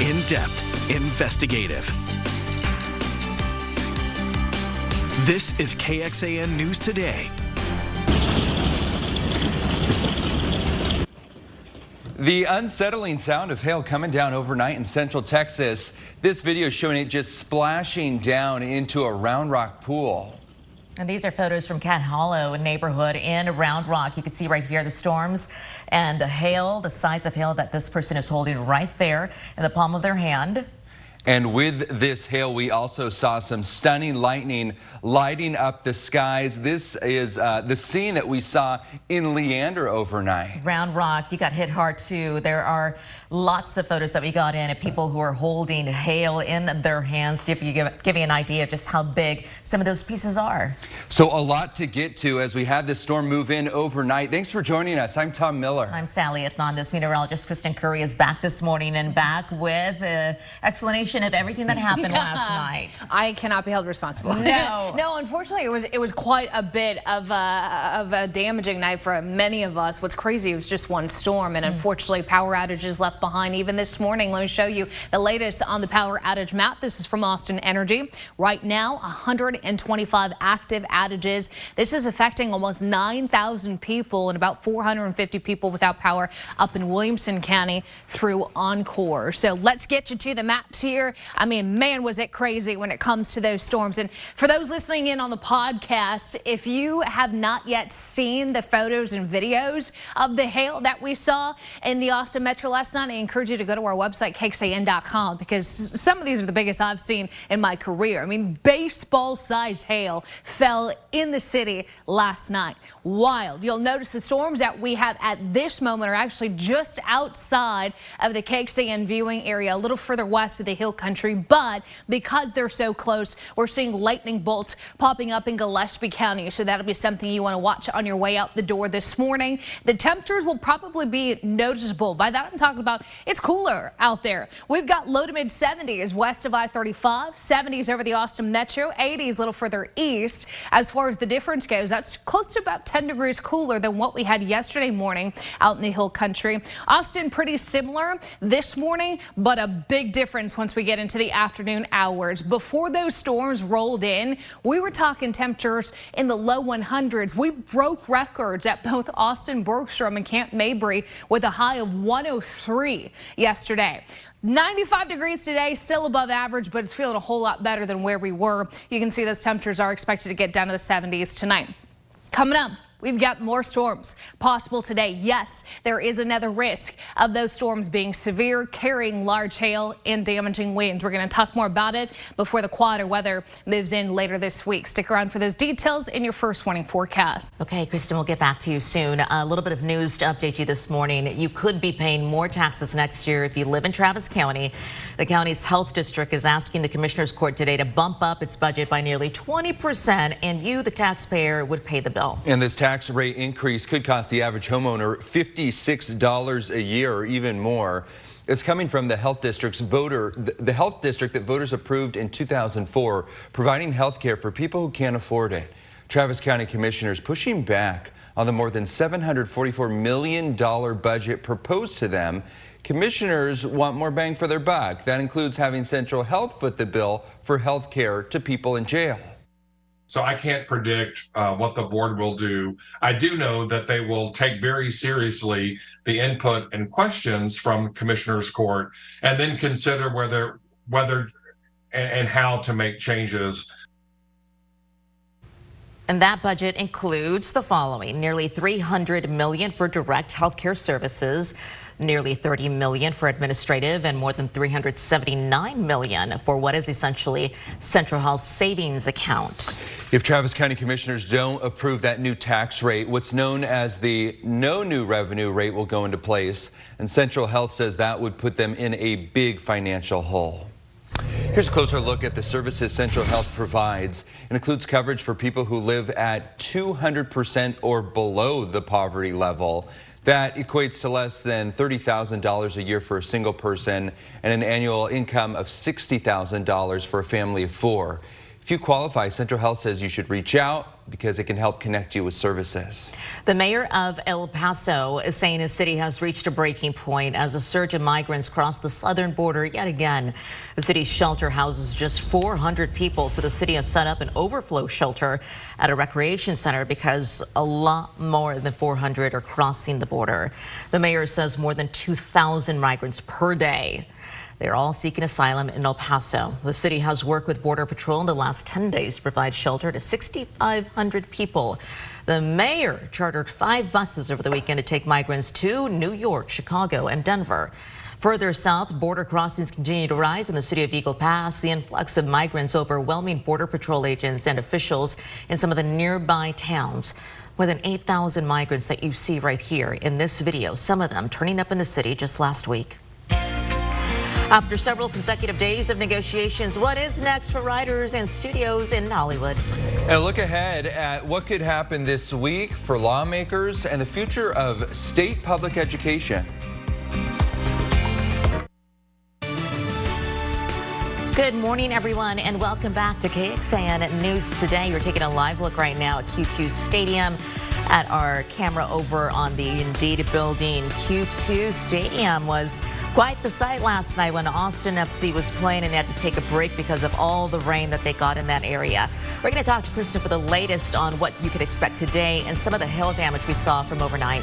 in-depth, investigative. This is KXAN News Today. The unsettling sound of hail coming down overnight in central Texas. This video showing it just splashing down into a Round Rock pool. And these are photos from Cat Hollow, a neighborhood in Round Rock. You can see right here the storms and the hail, the size of hail that this person is holding right there in the palm of their hand. And with this hail, we also saw some stunning lightning lighting up the skies. This is the scene that we saw in Leander overnight. Round Rock, you got hit hard too. There are lots of photos that we got in of people who are holding hail in their hands to give you an idea of just how big some of those pieces are. So a lot to get to as we had this storm move in overnight. Thanks for joining us. I'm Tom Miller. I'm Sally Etnondas. Meteorologist Kristen Curry is back this morning and back with an explanation of everything that happened last night. I cannot be held responsible. No, unfortunately, it was quite a bit of a damaging night for many of us. What's crazy, it was just one storm, and unfortunately, power outages left behind even this morning. Let me show you the latest on the power outage map. This is from Austin Energy. Right now, 125 active outages. This is affecting almost 9,000 people and about 450 people without power up in Williamson County through Encore. So let's get you to the maps here. I mean, man, was it crazy when it comes to those storms. And for those listening in on the podcast, if you have not yet seen the photos and videos of the hail that we saw in the Austin Metro last night, I encourage you to go to our website, KXAN.com, because some of these are the biggest I've seen in my career. I mean, baseball-sized hail fell in the city last night. Wild. You'll notice the storms that we have at this moment are actually just outside of the KXAN viewing area, a little further west of the hill country, but because they're so close, we're seeing lightning bolts popping up in Gillespie County, so that'll be something you want to watch on your way out the door this morning. The temperatures will probably be noticeable. By that I'm talking about it's cooler out there. We've got low to mid 70s west of I-35, 70s over the Austin Metro, 80s a little further east. As far as the difference goes, that's close to about 10 degrees cooler than what we had yesterday morning out in the hill country. Austin pretty similar this morning, but a big difference once we get into the afternoon hours. Before those storms rolled in, we were talking temperatures in the low 100s. We broke records at both Austin Bergstrom and Camp Mabry with a high of 103 yesterday. 95 degrees today, still above average, but it's feeling a whole lot better than where we were. You can see those temperatures are expected to get down to the 70s tonight. Coming up, we've got more storms possible today. Yes, there is another risk of those storms being severe, carrying large hail and damaging winds. We're going to talk more about it before the quieter weather moves in later this week. Stick around for those details in your first warning forecast. Okay, Kristen, we'll get back to you soon. A little bit of news to update you this morning. You could be paying more taxes next year if you live in Travis County. The county's health district is asking the commissioner's court today to bump up its budget by nearly 20%, and you, the taxpayer, would pay the bill. And this tax rate increase could cost the average homeowner $56 a year or even more. It's coming from the health district's the health district that voters approved in 2004, providing health care for people who can't afford it. Travis County commissioners pushing back on the more than $744 million budget proposed to them. Commissioners want more bang for their buck. That includes having Central Health foot the bill for health care to people in jail. So I can't predict what the board will do. I do know that they will take very seriously the input and questions from Commissioners Court and then consider whether and how to make changes. And that budget includes the following: nearly $300 million for direct health care services, nearly $30 million for administrative, and more than $379 million for what is essentially Central Health savings account. If Travis County commissioners don't approve that new tax rate, what's known as the no new revenue rate will go into place, and Central Health says that would put them in a big financial hole. Here's a closer look at the services Central Health provides. It includes coverage for people who live at 200% or below the poverty level. That equates to less than $30,000 a year for a single person and an annual income of $60,000 for a family of four. If you qualify, Central Health says you should reach out because it can help connect you with services. The mayor of El Paso is saying his city has reached a breaking point as a surge of migrants cross the southern border yet again. The city's shelter houses just 400 people, so the city has set up an overflow shelter at a recreation center because a lot more than 400 are crossing the border. The mayor says more than 2,000 migrants per day. They're all seeking asylum in El Paso. The city has worked with Border Patrol in the last 10 days to provide shelter to 6,500 people. The mayor chartered 5 buses over the weekend to take migrants to New York, Chicago, and Denver. Further south, border crossings continue to rise in the city of Eagle Pass. The influx of migrants overwhelming Border Patrol agents and officials in some of the nearby towns. More than 8,000 migrants that you see right here in this video, some of them turning up in the city just last week. After several consecutive days of negotiations, what is next for writers and studios in Hollywood? And a look ahead at what could happen this week for lawmakers and the future of state public education. Good morning, everyone, and welcome back to KXAN News Today. You're taking a live look right now at Q2 Stadium at our camera over on the Indeed building. Q2 Stadium was quite the sight last night when Austin FC was playing and they had to take a break because of all the rain that they got in that area. We're going to talk to Kristen for the latest on what you could expect today and some of the hail damage we saw from overnight.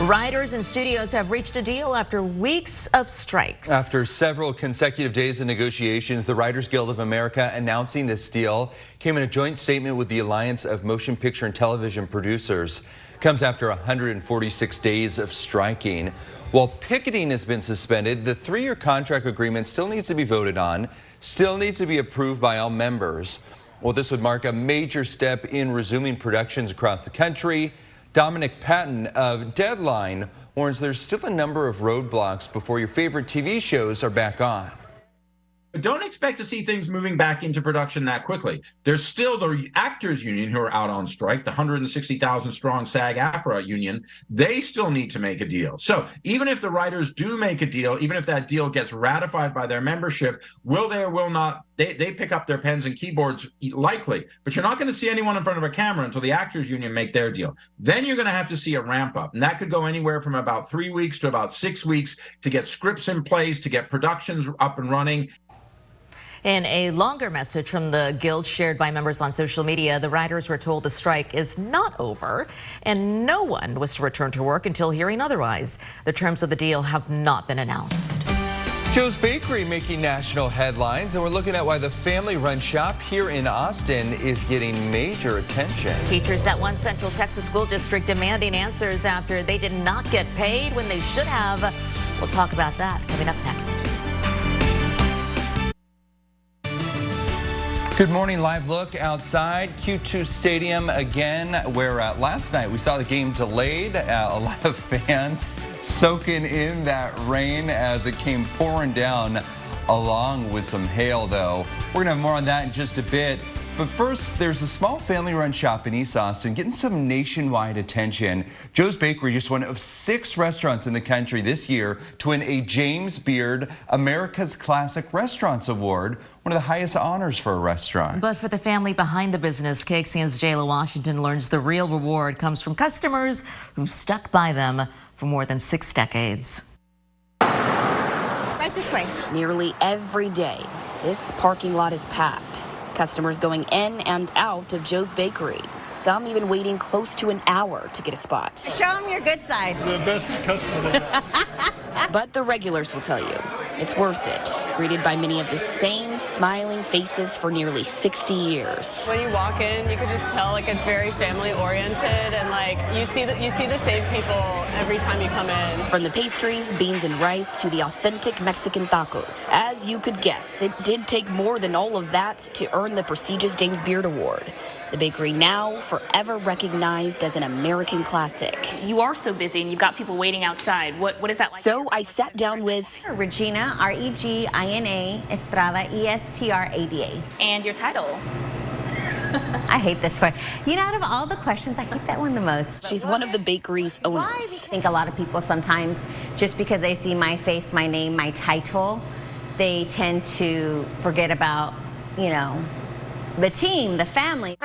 Writers and studios have reached a deal after weeks of strikes. After several consecutive days of negotiations, the Writers Guild of America announcing this deal came in a joint statement with the Alliance of Motion Picture and Television Producers. Comes after 146 days of striking. While picketing has been suspended, the 3-year contract agreement still needs to be voted on, still needs to be approved by all members. Well, this would mark a major step in resuming productions across the country. Dominic Patton of Deadline warns there's still a number of roadblocks before your favorite TV shows are back on. But don't expect to see things moving back into production that quickly. There's still the actors union who are out on strike, the 160,000 strong SAG-AFTRA union. They still need to make a deal. So even if the writers do make a deal, even if that deal gets ratified by their membership, will they or will not, they pick up their pens and keyboards likely. But you're not going to see anyone in front of a camera until the actors union make their deal. Then you're going to have to see a ramp up. And that could go anywhere from about 3 weeks to about 6 weeks to get scripts in place, to get productions up and running. In a longer message from the Guild shared by members on social media, the writers were told the strike is not over and no one was to return to work until hearing otherwise. The terms of the deal have not been announced. Joe's Bakery making national headlines, and we're looking at why the family-run shop here in Austin is getting major attention. Teachers at one Central Texas school district demanding answers after they did not get paid when they should have. We'll talk about that coming up next. Good morning, live look outside Q2 Stadium again, where last night we saw the game delayed. A lot of fans soaking in that rain as it came pouring down along with some hail, though. We're going to have more on that in just a bit. But first, there's a small family-run shop in East Austin getting some nationwide attention. Joe's Bakery, just one of 6 restaurants in the country this year to win a James Beard America's Classic Restaurants Award, one of the highest honors for a restaurant. But for the family behind the business, KXAN's Jayla Washington learns the real reward comes from customers who've stuck by them for more than 6 decades. Right this way. Nearly every day, this parking lot is packed. Customers going in and out of Joe's Bakery. Some even waiting close to an hour to get a spot. Show them your good side. The best customer they've had. But the regulars will tell you it's worth it. Greeted by many of the same smiling faces for nearly 60 years. When you walk in, you can just tell like it's very family oriented, and like you see the same people every time you come in. From the pastries, beans and rice to the authentic Mexican tacos. As you could guess, it did take more than all of that to earn the prestigious James Beard Award. The bakery now forever recognized as an American classic. You are so busy and you've got people waiting outside. What is that like? So I sat down with Regina, Regina Estrada, Estrada. And your title? I hate this one. You know, out of all the questions, I hate that one the most. She's one of the bakery's owners. I think a lot of people sometimes, just because they see my face, my name, my title, they tend to forget about, you know, the team, the family.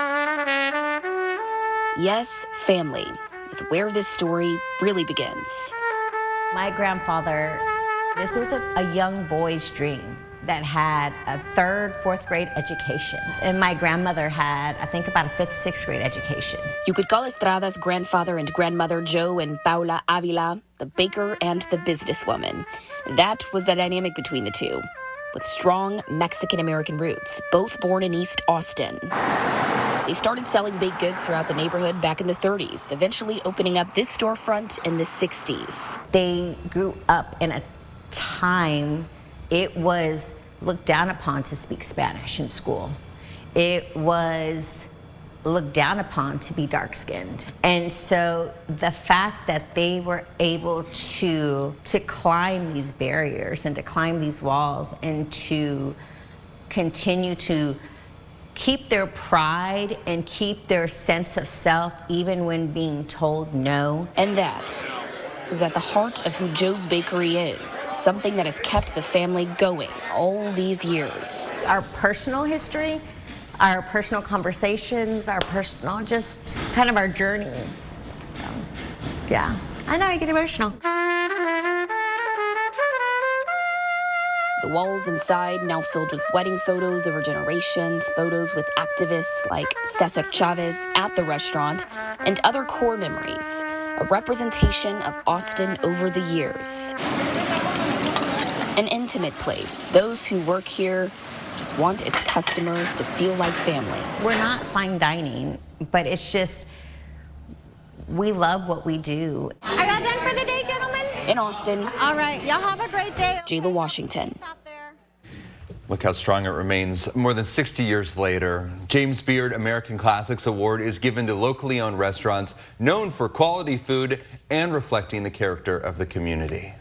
Yes, family is where this story really begins. My grandfather, this was a young boy's dream that had a 3rd, 4th grade education. And my grandmother had, I think, about a 5th, 6th grade education. You could call Estrada's grandfather and grandmother Joe and Paula Avila the baker and the businesswoman. That was the dynamic between the two, with strong Mexican-American roots, both born in East Austin. They started selling baked goods throughout the neighborhood back in the 30s, eventually opening up this storefront in the 60s. They grew up in a time it was looked down upon to speak Spanish in school. It was looked down upon to be dark-skinned. And so the fact that they were able to climb these barriers and to climb these walls and to continue to keep their pride and keep their sense of self even when being told no. And that is at the heart of who Joe's Bakery is, something that has kept the family going all these years. Our personal history, our personal conversations, our personal, just kind of our journey. So, yeah, I know, I get emotional. The walls inside now filled with wedding photos over generations, photos with activists like Cesar Chavez at the restaurant, and other core memories, a representation of Austin over the years. An intimate place. Those who work here just want its customers to feel like family. We're not fine dining, but it's just, we love what we do. Are y'all done for the day, gentlemen? In Austin. All right, y'all have a great day. Jayla Washington. Look how strong it remains more than 60 years later. James Beard American Classics Award is given to locally owned restaurants known for quality food and reflecting the character of the community.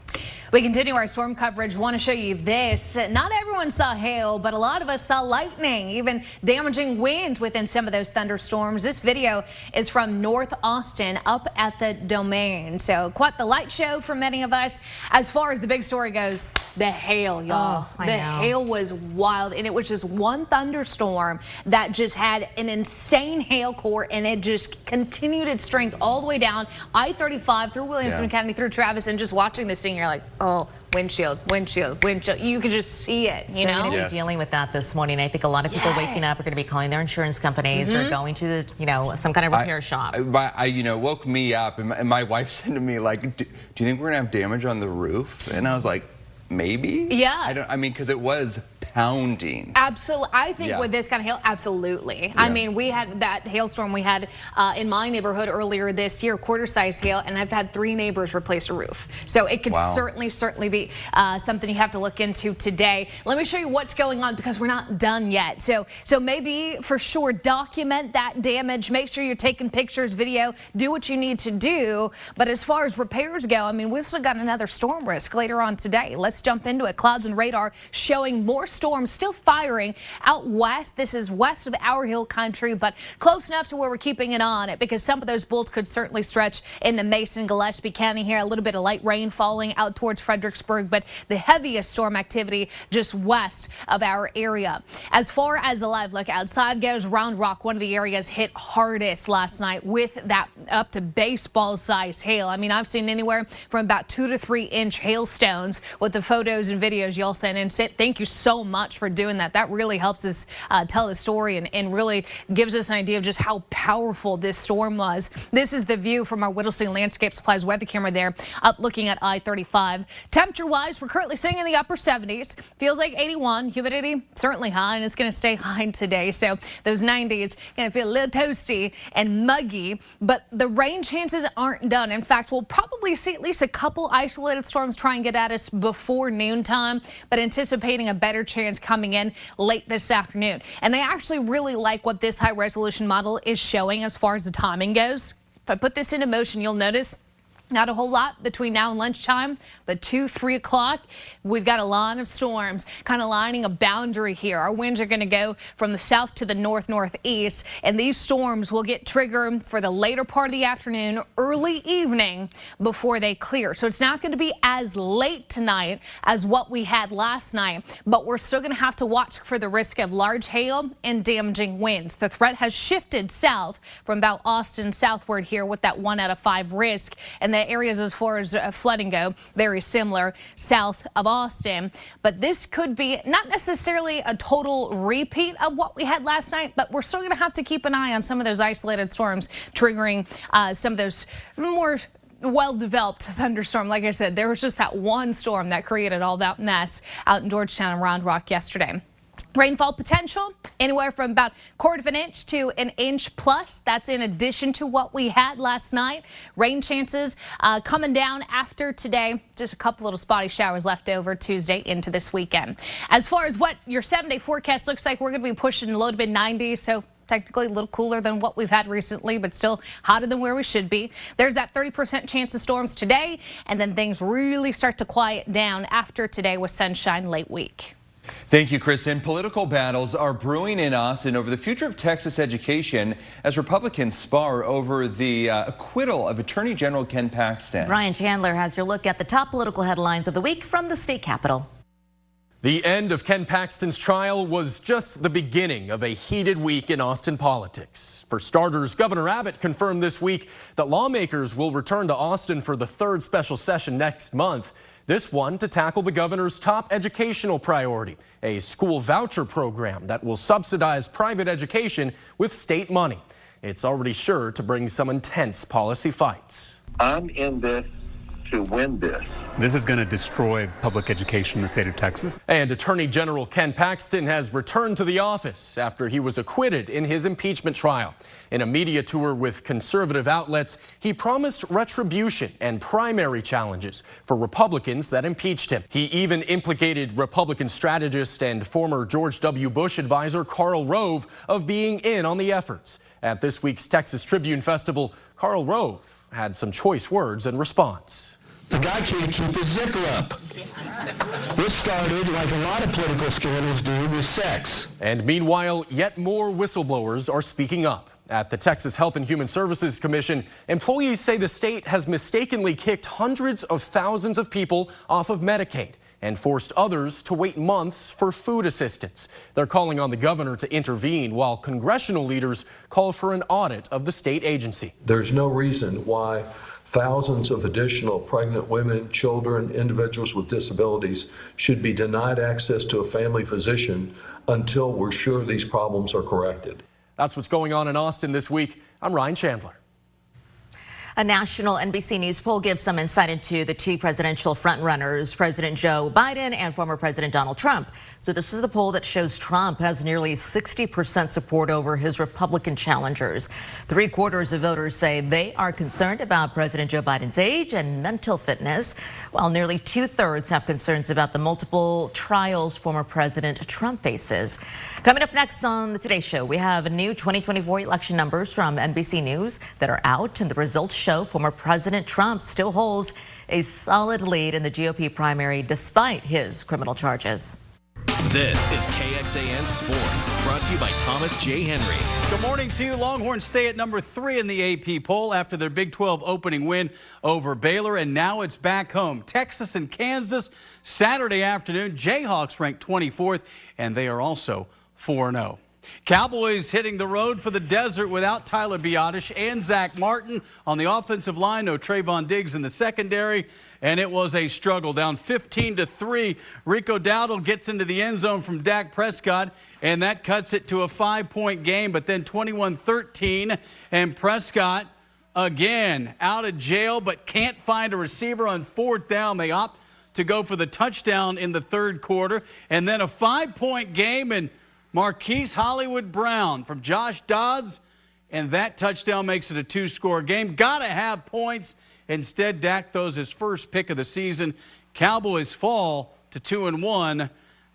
We continue our storm coverage. Want to show you this. Not everyone saw hail, but a lot of us saw lightning, even damaging winds within some of those thunderstorms. This video is from North Austin up at the Domain. So quite the light show for many of us. As far as the big story goes, the hail, y'all. The hail was wild, and it was just one thunderstorm that just had an insane hail core, and it just continued its strength all the way down I-35 through Williamson County, through Travis, and just watching this thing, you're like, oh, windshield, windshield, windshield. You can just see it, you know? We're going to be dealing with that this morning. I think a lot of people waking up are going to be calling their insurance companies or going to the, some kind of repair shop. Woke me up, and my wife said to me, like, do you think we're going to have damage on the roof? And I was like, maybe? Yeah. Because it was pounding. Absolutely. I think with this kind of hail, absolutely. I mean, we had that hailstorm we had in my neighborhood earlier this year, quarter-size hail, and I've had 3 neighbors replace a roof. So it could certainly be something you have to look into today. Let me show you what's going on because we're not done yet. So maybe for sure document that damage. Make sure you're taking pictures, video, do what you need to do. But as far as repairs go, I mean, we've still got another storm risk later on today. Let's jump into it. Clouds and radar showing more storms still firing out west. This is west of our hill country, but close enough to where we're keeping it on it because some of those bolts could certainly stretch into Mason, Gillespie County here. A little bit of light rain falling out towards Fredericksburg, but the heaviest storm activity just west of our area. As far as a live look outside goes, Round Rock, one of the areas hit hardest last night with that up to baseball size hail. I mean, I've seen anywhere from about 2 to 3 inch hailstones with the photos and videos y'all sent in. Thank you so much for doing that. That really helps us tell the story and really gives us an idea of just how powerful this storm was. This is the view from our Whittlesey Landscape Supplies weather camera there, up looking at I-35. Temperature-wise, we're currently sitting in the upper 70s. Feels like 81. Humidity certainly high, and it's going to stay high today. So those 90s going to feel a little toasty and muggy, but the rain chances aren't done. In fact, we'll probably see at least a couple isolated storms try and get at us before noontime, but anticipating a better chance coming in late this afternoon. And they actually really like what this high resolution model is showing as far as the timing goes. If I put this into motion, you'll notice Not a whole lot between now and lunchtime, but 2, 3 o'clock, we've got a lot of storms kind of lining a boundary here. Our winds are going to go from the south to the northeast, and these storms will get triggered for the later part of the afternoon, early evening before they clear. So it's not going to be as late tonight as what we had last night, but we're still going to have to watch for the risk of large hail and damaging winds. The threat has shifted south from about Austin southward here with that 1 out of 5 risk, and the areas as far as flooding go, very similar south of Austin. But this could be not necessarily a total repeat of what we had last night, but we're still going to have to keep an eye on some of those isolated storms triggering some of those more well-developed thunderstorm. Like I said, there was just that one storm that created all that mess out in Georgetown and Round Rock yesterday. Rainfall potential anywhere from about 1/4 of an inch to an inch plus. That's in addition to what we had last night. Rain chances coming down after today. Just a couple little spotty showers left over Tuesday into this weekend. As far as what your 7-day forecast looks like, we're going to be pushing low to mid 90s. So technically a little cooler than what we've had recently, but still hotter than where we should be. There's that 30% chance of storms today, and then things really start to quiet down after today with sunshine late week. Thank you, Kristen. Political battles are brewing in Austin over the future of Texas education as Republicans spar over the acquittal of Attorney General Ken Paxton. Ryan Chandler has your look at the top political headlines of the week from the state capitol. The end of Ken Paxton's trial was just the beginning of a heated week in Austin politics. For starters, Governor Abbott confirmed this week that lawmakers will return to Austin for the 3rd special session next month. This one to tackle the governor's top educational priority, a school voucher program that will subsidize private education with state money. It's already sure to bring some intense policy fights. I'm in this to win this. This is going to destroy public education in the state of Texas. And Attorney General Ken Paxton has returned to the office after he was acquitted in his impeachment trial. In a media tour with conservative outlets, he promised retribution and primary challenges for Republicans that impeached him. He even implicated Republican strategist and former George W. Bush advisor Karl Rove of being in on the efforts. At this week's Texas Tribune Festival, Karl Rove had some choice words in response. The guy can't keep his zipper up. This started, like a lot of political scandals do, with sex. And meanwhile, yet more whistleblowers are speaking up. At the Texas Health and Human Services Commission, employees say the state has mistakenly kicked hundreds of thousands of people off of Medicaid and forced others to wait months for food assistance. They're calling on the governor to intervene while congressional leaders call for an audit of the state agency. There's no reason why thousands of additional pregnant women, children, individuals with disabilities should be denied access to a family physician until we're sure these problems are corrected. That's what's going on in Austin this week. I'm Ryan Chandler. A national NBC News poll gives some insight into the 2 presidential frontrunners, President Joe Biden and former President Donald Trump. So this is the poll that shows Trump has nearly 60% support over his Republican challengers. 3/4 of voters say they are concerned about President Joe Biden's age and mental fitness, while nearly 2/3 have concerns about the multiple trials former President Trump faces. Coming up next on the Today Show, we have new 2024 election numbers from NBC News that are out, and the results show former President Trump still holds a solid lead in the GOP primary despite his criminal charges. This is KXAN Sports, brought to you by Thomas J. Henry. Good morning to you. Longhorns stay at number 3 in the AP poll after their Big 12 opening win over Baylor, and now it's back home. Texas and Kansas Saturday afternoon. Jayhawks ranked 24th, and they are also 4-0. Cowboys hitting the road for the desert without Tyler Biotish and Zach Martin on the offensive line. No Trayvon Diggs in the secondary, and it was a struggle. Down 15-3. Rico Dowdle gets into the end zone from Dak Prescott, and that cuts it to a 5-point game. But then 21-13, and Prescott again out of jail, but can't find a receiver on 4th down. They opt to go for the touchdown in the 3rd quarter, and then a 5-point game, and Marquise Hollywood Brown from Josh Dobbs, and that touchdown makes it a 2-score game. Got to have points. Instead, Dak throws his first pick of the season. Cowboys fall to 2-1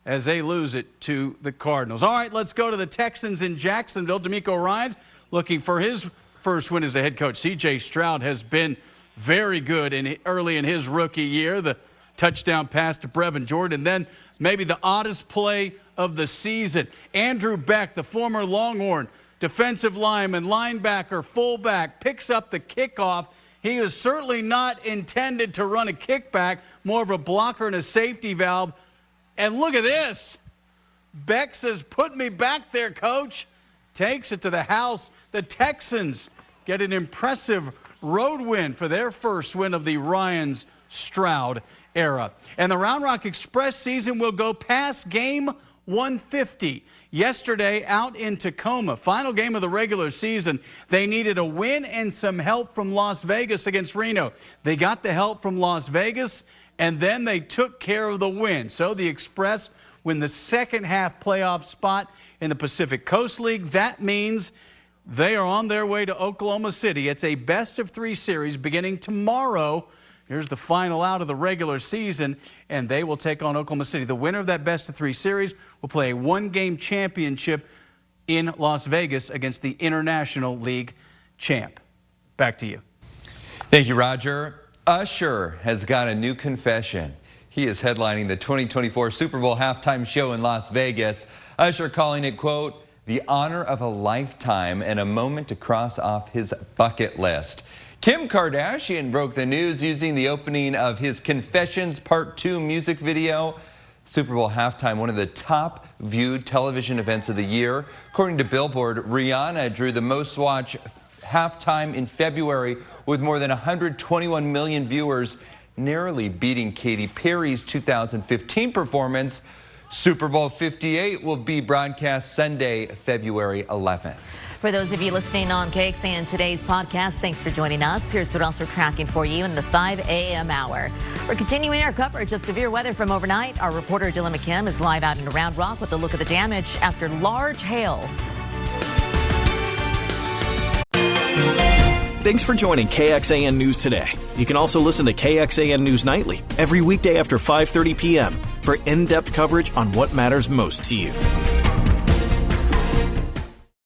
as they lose it to the Cardinals. All right, let's go to the Texans in Jacksonville. DeMeco Ryans looking for his first win as a head coach. C.J. Stroud has been very good early in his rookie year. The touchdown pass to Brevin Jordan. And then maybe the oddest play of the season. Andrew Beck, the former Longhorn defensive lineman, linebacker, fullback, picks up the kickoff. He is certainly not intended to run a kickback, more of a blocker and a safety valve. And look at this. Beck says, "Put me back there, coach." Takes it to the house. The Texans get an impressive road win for their first win of the Ryan Stroud era. And the Round Rock Express season will go past game 150. Yesterday out in Tacoma, final game of the regular season, they needed a win and some help from Las Vegas against Reno. They got the help from Las Vegas, and then they took care of the win. So the Express win the second half playoff spot in the Pacific Coast League. That means they are on their way to Oklahoma City. It's a best-of-3 series beginning tomorrow. Here's the final out of the regular season, and they will take on Oklahoma City. The winner of that best-of-3 series will play a one-game championship in Las Vegas against the International League champ. Back to you. Thank you, Roger. Usher has got a new confession. He is headlining the 2024 Super Bowl halftime show in Las Vegas. Usher calling it, quote, the honor of a lifetime and a moment to cross off his bucket list. Kim Kardashian broke the news using the opening of his Confessions Part 2 music video. Super Bowl halftime, one of the top viewed television events of the year. According to Billboard, Rihanna drew the most watched halftime in February with more than 121 million viewers, narrowly beating Katy Perry's 2015 performance. Super Bowl 58 will be broadcast Sunday, February 11th. For those of you listening on KXAN today's podcast, thanks for joining us. Here's what else we're tracking for you in the 5 a.m. hour. We're continuing our coverage of severe weather from overnight. Our reporter Dylan McKim is live out in Round Rock with a look at the damage after large hail. Thanks for joining KXAN News Today. You can also listen to KXAN News Nightly every weekday after 5:30 p.m. for in-depth coverage on what matters most to you.